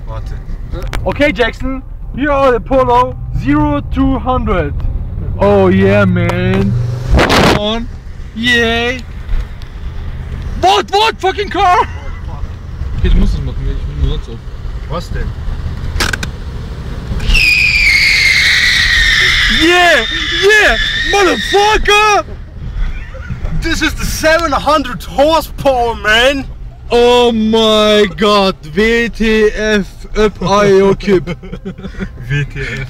Warte. Okay, Jackson, here are the Polo 0-200. Oh yeah, man. Come on. Yeah. What? Fucking car? Okay, du musst das machen, ich bin nur sonst so. Was denn? Yeah! Motherfucker! This is the 700 horsepower, man! Oh my god, WTF, up IO Kip. WTF.